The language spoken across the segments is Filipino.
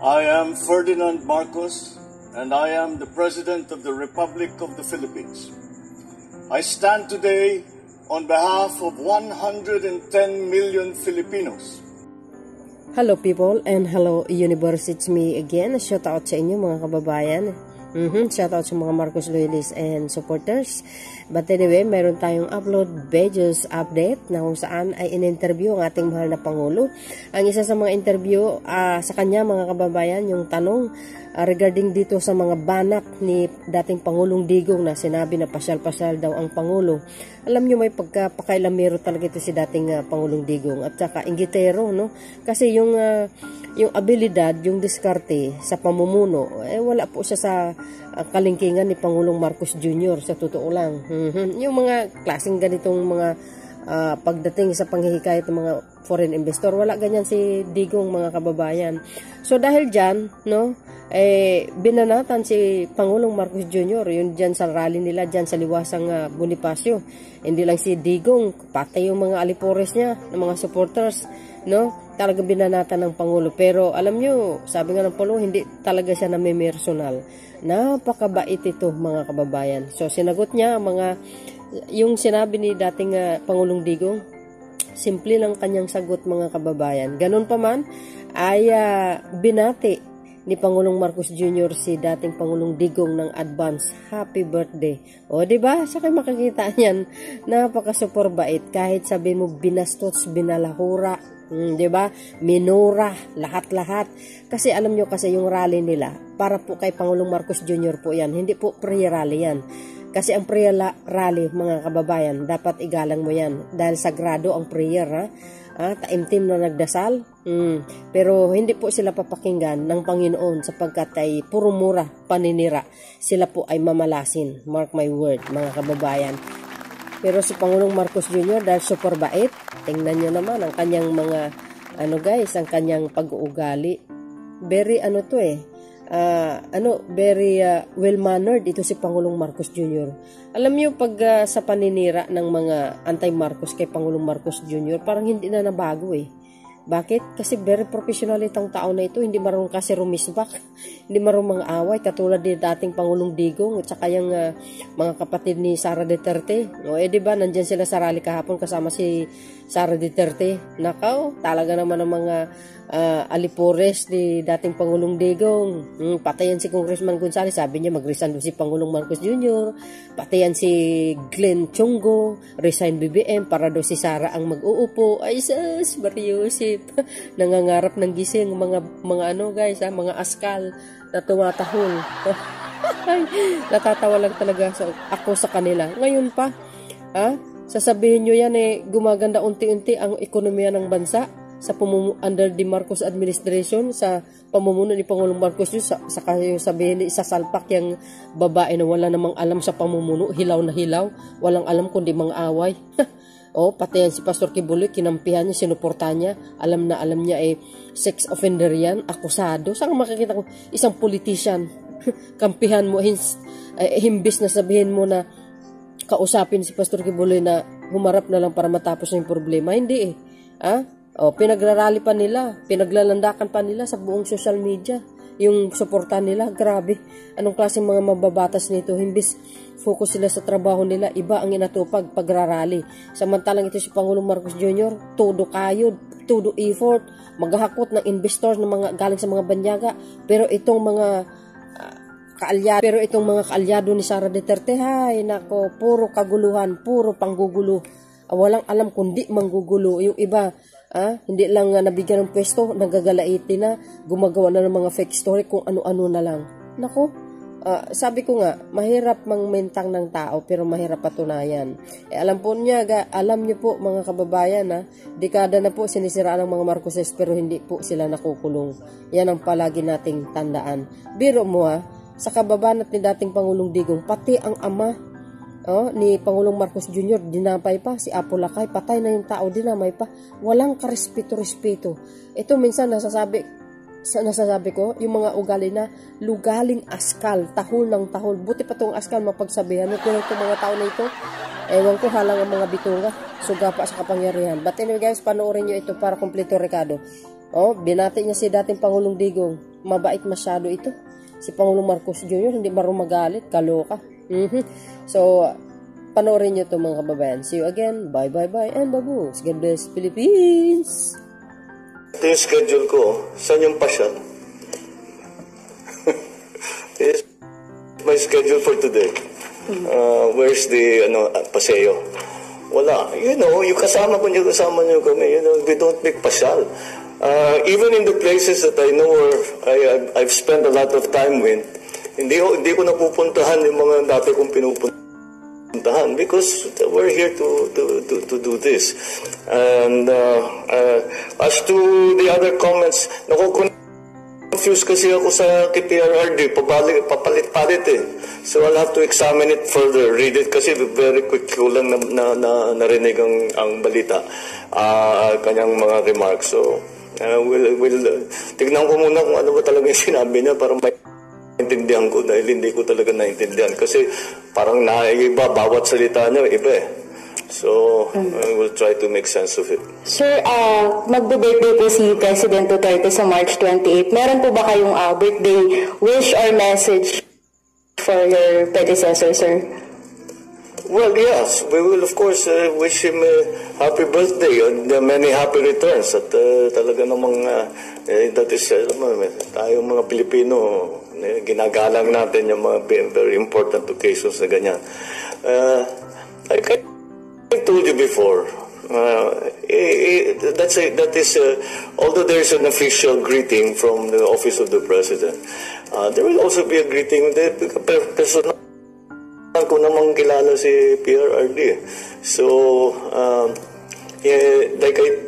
I am Ferdinand Marcos, and I am the President of the Republic of the Philippines. I stand today on behalf of 110 million Filipinos. Hello people and hello universe, it's me again. Shout out sa inyo mga kababayan. Shout out sa mga Marcos loyalists and supporters. But anyway, mayroon tayong upload videos update na kung saan ay in-interview ang ating mahal na Pangulo. Ang isa sa mga interview sa kanya mga kababayan, yung tanong regarding dito sa mga banat ni dating Pangulong Digong na sinabi na pasyal-pasyal daw ang Pangulo. Alam nyo, may pagkapakailamero talaga ito si dating Pangulong Digong at saka inggitero, no? Kasi yung abilidad, yung diskarte sa pamumuno, wala po siya sa kalingkingan ni Pangulong Marcos Jr. sa totoo lang. Yung mga klaseng ganitong mga pagdating sa panghihikayat ng mga foreign investor, wala ganyan si Digong mga kababayan. So dahil dyan, no, binanatan si Pangulong Marcos Jr. yun dyan sa rally nila dyan sa Liwasang Bonifacio. Hindi lang si Digong, pati yung mga alipores niya, ng mga supporters, no, talaga binanatan ng Pangulo. Pero alam nyo, sabi nga ng Pangulo, hindi talaga siya namimersonal. Napakabait ito mga kababayan. So sinagot niya yung sinabi ni dating Pangulong Digong, simple lang kanyang sagot mga kababayan. Ganun pa man ay binati ni Pangulong Marcos Jr. si dating Pangulong Digong ng advance happy birthday. O diba? Sa kayo makikita niyan, napaka-super bait. Kahit sabihin mo binastos, binalahura, diba? Minura, lahat-lahat. Kasi alam nyo kasi yung rally nila, para po kay Pangulong Marcos Jr. po yan. Hindi po pre-rally yan. Kasi ang prayer rally, mga kababayan, dapat igalang mo yan. Dahil sagrado ang prayer, ha? Taimtim na nagdasal. Pero hindi po sila papakinggan ng Panginoon sapagkat ay puro mura, paninira. Sila po ay mamalasin. Mark my word, mga kababayan. Pero si Pangulong Marcos Jr. dahil super bait, tingnan nyo naman ang kanyang mga, ang kanyang pag-uugali. Very very well-mannered ito si Pangulong Marcos Jr. Alam niyo, pag sa paninira ng mga anti-Marcos kay Pangulong Marcos Jr., parang hindi na nabago eh. Bakit? Kasi very professional itong tao na ito. Hindi marunong kasi rumisbak. Hindi marunong mga away. Katulad din dating Pangulong Digong at saka yung mga kapatid ni Sara Duterte. O diba, nandyan sila sa rally kahapon kasama si Sara Duterte. Nakaw, talaga naman ang mga alipores ni dating Pangulong Digong. Patayan si Congressman Gonzales. Sabi niya mag-resign si Pangulong Marcos Jr. Patayan si Glenn Chongo. Resign BBM para daw si Sara ang mag-uupo. Ay sus, Mariusip. Nangangarap ng gising mga mga askal na tumatahol. Natatawa lang talaga ako sa kanila. Ngayon pa, sasabihin nyo yan gumaganda unti-unti ang ekonomiya ng bansa sa under the Marcos administration, sa pamumuno ni Pangulong Marcos Jr. sa kayong sabihin, isasalpak yung babae na wala namang alam sa pamumuno, hilaw na hilaw, walang alam kundi mga away. Pati yan si Pastor Kibuloy, kinampihan niya, sinuportahan niya, alam niya sex offender yan, akusado. Saan makikita ko isang politician, kampihan mo, himbis na sabihin mo na kausapin si Pastor Kibuloy na humarap na lang para matapos yung problema, hindi pinagrarally pa nila, pinaglalandakan pa nila sa buong social media yung suporta nila. Grabe, anong klaseng mga mababatas nito? Himbis focus sila sa trabaho nila, iba ang inatupag pagrarally. Samantalang ito si Pangulong Marcos Jr., todo kayod, todo effort, maghahakot ng investors ng mga galing sa mga banyaga. Pero itong mga kaalyado ni Sara Duterte, hay nako, puro kaguluhan, puro panggugulo. Walang alam kundi manggugulo. Yung iba, hindi lang nabigyan ng pwesto, nagagalaitin na, gumagawa na ng mga fake story kung ano-ano na lang. Nako, sabi ko nga, mahirap mangmentang ng tao pero mahirap patunayan. Alam niyo po mga kababayan, dekada na po sinisiraan ng mga Marcoses pero hindi po sila nakukulong. Yan ang palagi nating tandaan. Biro mo sa kababanat ni dating Pangulong Digong, pati ang ama ni Pangulong Marcos Jr. dinamay pa, si Apo Lakay, patay na yung tao, dinamay pa. Walang karespeto-respeto. Ito minsan nasasabi ko, yung mga ugali na lugaling askal, tahol ng tahol. Buti pa itong askal mapagsabihan. Kung itong mga tao na ito, ewan ko, halang ang mga bitunga, suga pa sa kapangyarihan. But anyway guys, panoorin nyo ito para kompleto rekado. Oh, binati niya si dating Pangulong Digong. Mabait masyado ito. Si Pangulong Marcos Jr. hindi marunong magalit. Kaloka. So, panoorin nyo ito mga kababayan. See you again. Bye, bye, bye. And babuks. God bless Philippines. Ito yung schedule ko. Saan yung pasyal? This is my schedule for today. Where's the paseo? Wala. You know, yung kasama ko kami. You know, we don't make pasyal. Even in the places that I know or I've spent a lot of time with, hindi ko napupuntahan yung mga dati kong pinupuntahan because we're here to do this. And as to the other comments, confused kasi ako sa KPRRD, papalit-palit eh. So I'll have to examine it further, read it kasi very quick ko lang narinig ang balita, kanyang mga remarks. So we'll tignan ko muna kung ano ba talaga yung sinabi niya para maintindihan ko dahil hindi ko talaga naintindihan kasi parang naiiba, bawat salita niya iba eh. So, I will try to make sense of it. Sir, magbe-birthday po si President Duterte sa March 28. Meron po ba kayong birthday wish or message for your predecessor, sir? Well, yes. We will, of course, wish him a happy birthday and many happy returns. At talaga namang, that is, tayo mga Pilipino, ginagalang natin yung mga very important occasions na ganyan. I told you before, that is, although there is an official greeting from the office of the president, there will also be a greeting that personal ko namang kilala si PRRD. So,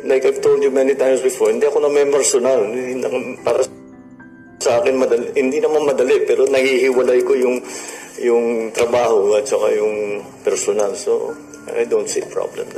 like I've told you many times before, hindi ako na member personal. Para sa akin, hindi naman madali, pero nahihiwalay ko yung trabaho at saka yung personal. So, I don't see a problem there.